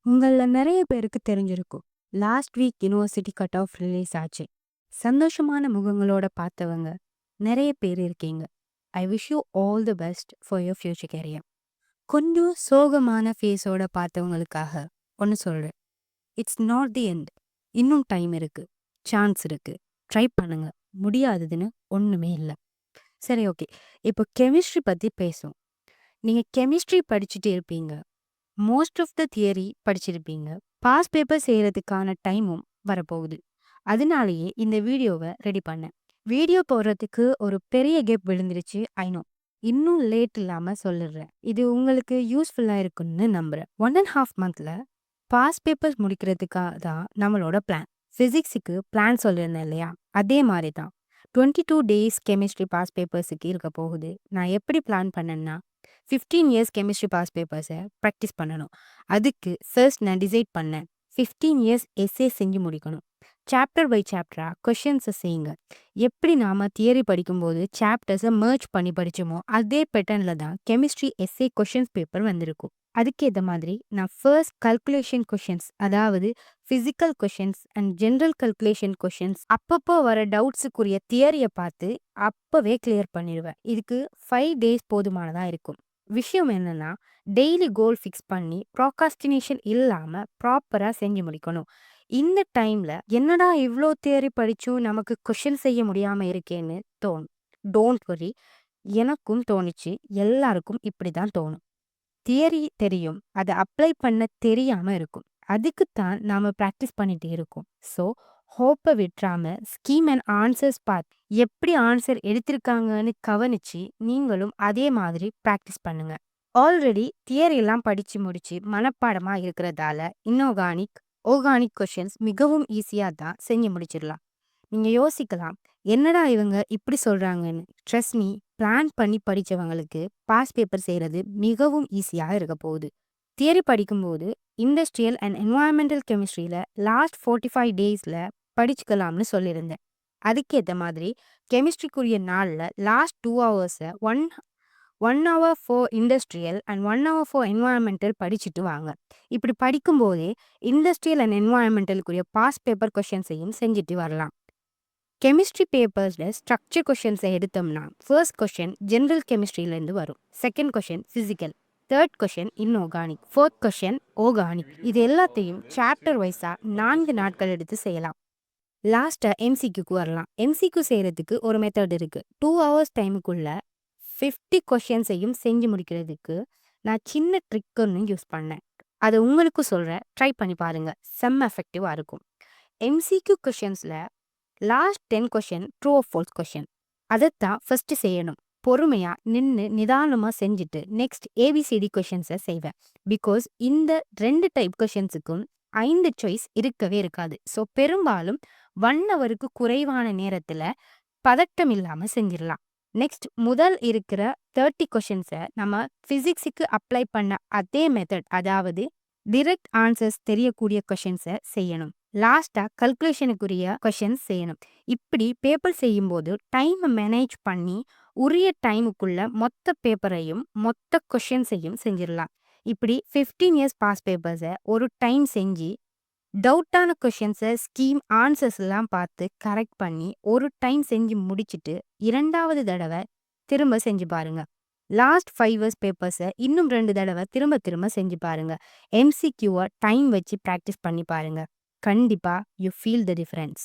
உங்கள நெறைய பேருக்கு தெரிஞ்சிருக்கும். Last week university cut off release ஆச்சு. சந்தோஷமான முகங்களோட பார்த்தவங்க நெறைய பேர் இருக்கீங்க. I wish you all the best for your future career. கொஞ்சம் சோகமான ஃபேஸோட பார்த்தவங்களுக்காக ஒண்ணு சொல்றேன். It's not the end. இன்னும் டைம் இருக்கு. சான்ஸ் இருக்கு. ட்ரை பண்ணுங்க. முடியாததுன்னு ஒண்ணுமே இல்ல. சரி, ஓகே. இப்போ கெமிஸ்ட்ரி பத்தி பேசுவோம். நீங்க கெமிஸ்ட்ரி படிச்சுட்டு இருப்பீங்க. மோஸ்ட் ஆஃப் த தியரி படிச்சிருப்பீங்க. பாஸ் பேப்பர் செய்யறதுக்கான டைமும் வரப்போகுது. அதனாலேயே இந்த வீடியோவை ரெடி பண்ணேன். வீடியோ போடுறதுக்கு ஒரு பெரிய கேப் விழுந்துருச்சு, ஐ நோ. இன்னும் லேட் இல்லாம சொல்லிடுறேன். இது உங்களுக்கு யூஸ்ஃபுல்லா இருக்குன்னு நம்புறேன். 1.5 மந்த்ல பாஸ் பேப்பர்ஸ் முடிக்கிறதுக்காக தான் நம்மளோட பிளான். பிசிக்ஸுக்கு பிளான் சொல்லியிருந்தேன் இல்லையா, அதே மாதிரி தான் 22 டேஸ் கெமிஸ்ட்ரி பாஸ் பேப்பர்ஸுக்கு இருக்க போகுது. நான் எப்படி பிளான் பண்ணேன்னா 15 இயர்ஸ் கெமிஸ்ட்ரி பாஸ் பேப்பர்ஸை ப்ராக்டிஸ் பண்ணணும். அதுக்கு ஃபர்ஸ்ட் நான் டிசைட் பண்ணேன், 15 இயர்ஸ் எஸ்ஏ செஞ்சு முடிக்கணும். சாப்டர் பை சாப்டரா கொஷின்ஸை செய்யுங்க. எப்படி நாம தியரி படிக்கும்போது சாப்டர்ஸை மர்ஜ் பண்ணி படிச்சோமோ அதே பேட்டர்ன்ல தான் கெமிஸ்ட்ரி எஸ்ஏ கொஷின்ஸ் பேப்பர் வந்திருக்கும். அதுக்கேற்ற மாதிரி நான் ஃபர்ஸ்ட் கல்குலேஷன் கொஷின்ஸ், அதாவது physical questions and general calculation questions, அப்பப்போ வர டவுட்ஸுக்குரிய தியரியை பார்த்து அப்பவே கிளியர் பண்ணிடுவேன். இதுக்கு 5 டேஸ் போதுமானதா இருக்கும். விஷயம் என்னன்னா, டெய்லி கோல் ஃபிக்ஸ் பண்ணி ப்ராகாஸ்டினேஷன் இல்லாம ப்ராப்பரா செஞ்சு முடிக்கணும். இந்த டைம்ல என்னடா இவ்வளோ தியரி படிச்சும் நமக்கு கொஷின் செய்ய முடியாம இருக்கேன்னு தோணும். டோன்ட் வரி, எனக்கும் தோணுச்சு. எல்லாருக்கும் இப்படிதான் தோணும். தியரி தெரியும், அதை அப்ளை பண்ண தெரியாம இருக்கும். அதுக்குத்தான் நாம ப்ராக்டிஸ் பண்ணிட்டு இருக்கோம். ஸோ ஹோப்பை விட்டுறாம ஸ்கீம் அண்ட் ஆன்சர்ஸ் பார்த்து எப்படி ஆன்சர் எடுத்திருக்காங்கன்னு கவனிச்சு நீங்களும் அதே மாதிரி ப்ராக்டிஸ் பண்ணுங்க. ஆல்ரெடி தியரி எல்லாம் படிச்சு முடிச்சு மனப்பாடமா இருக்கிறதால இன்ஆர்கானிக், ஆர்கானிக் கொஷின்ஸ் மிகவும் ஈஸியா தான் செஞ்சு முடிச்சிடலாம். நீங்க யோசிக்கலாம், என்னடா இவங்க இப்படி சொல்றாங்கன்னு. ட்ரஸ்ட் மீ, பிளான் பண்ணி படிச்சவங்களுக்கு பாஸ் பேப்பர் செய்யறது மிகவும் ஈஸியாக இருக்க போகுது. தியரி படிக்கும்போது இண்டஸ்ட்ரியல் அண்ட் என்வாயன்மெண்டல் கெமிஸ்ட்ரியில லாஸ்ட் 45 டேஸ்ல படிச்சுக்கலாம்னு சொல்லியிருந்தேன். அதுக்கேற்ற மாதிரி கெமிஸ்ட்ரிக்குரிய நாளில் லாஸ்ட் 2 ஹவர்ஸை one hour for industrial and 1 hour for environmental படிச்சுட்டு வாங்க. இப்படி படிக்கும்போதே இண்டஸ்ட்ரியல் அண்ட் என்வாயன்மெண்டலுக்குரிய பாஸ் பேப்பர் கொஷின்ஸையும் செஞ்சுட்டு வரலாம். கெமிஸ்ட்ரி பேப்பர்ஸில் ஸ்ட்ரக்சர் கொஷின்ஸை எடுத்தோம்னா ஃபர்ஸ்ட் கொஷின் ஜென்ரல் கெமிஸ்ட்ரியிலேருந்து வரும். Second question physical, third question inorganic, fourth question organic. இது எல்லாத்தையும் சாப்டர் வைஸாக 4 நாட்கள் எடுத்து செய்யலாம். லாஸ்ட்டாக எம்சிக்யூக்கு வரலாம். எம்சிக்யூ செய்கிறதுக்கு ஒரு மெத்தட் இருக்குது. 2 ஹவர்ஸ் டைமுக்குள்ள 50 கொஷின்ஸையும் செஞ்சு முடிக்கிறதுக்கு நான் சின்ன ட்ரிக் ஒன்று யூஸ் பண்ணேன். அதை உங்களுக்கு சொல்கிறேன், ட்ரை பண்ணி பாருங்கள். செம்ம எஃபெக்டிவாக இருக்கும். எம்சிக்யூ கொஷின்ஸில் last 10 question true or false question. அதைத்தான் ஃபர்ஸ்ட் செய்யணும். பொறுமையா நின்று நிதானமா செஞ்சுட்டு நெக்ஸ்ட் ஏபிசிடி கொஷின்ஸை செய்வேன். பிகாஸ் இந்த 2 டைப் கொஷின்ஸுக்கும் 5 சாய்ஸ் இருக்கவே இருக்காது. ஸோ பெரும்பாலும் 1 ஹவருக்கு குறைவான நேரத்தில் பதட்டம் இல்லாமல் செஞ்சிடலாம். நெக்ஸ்ட் முதல் இருக்கிற 30 கொஷின்ஸை நம்ம ஃபிசிக்ஸுக்கு அப்ளை பண்ண அதே மெத்தட், அதாவது டிரெக்ட் ஆன்சர்ஸ் தெரியக்கூடிய கொஷின்ஸை செய்யணும். லாஸ்டா கல்குலேஷனுக்குரிய கொஷின்ஸ் செய்யணும். இப்படி பேப்பர் செய்யும்போது டைமை மேனேஜ் பண்ணி உரிய டைமுக்குள்ள மொத்த பேப்பரையும் மொத்த கொஷின்ஸையும் செஞ்சிடலாம். இப்படி 15 இயர்ஸ் பாஸ் பேப்பர்ஸை ஒரு டைம் செஞ்சு டவுட்டான கொஷின்ஸை ஸ்கீம் ஆன்சர்ஸ் எல்லாம் பார்த்து கரெக்ட் பண்ணி ஒரு டைம் செஞ்சு முடிச்சுட்டு 2வது தடவை திரும்ப செஞ்சு பாருங்க. லாஸ்ட் 5 இயர்ஸ் பேப்பர்ஸை இன்னும் 2 தடவை திரும்ப திரும்ப செஞ்சு பாருங்க. எம்சிக்யூவை டைம் வச்சு ப்ராக்டிஸ் பண்ணி பாருங்க. கண்டிப்பா யூ ஃபீல் த டிஃபரன்ஸ்.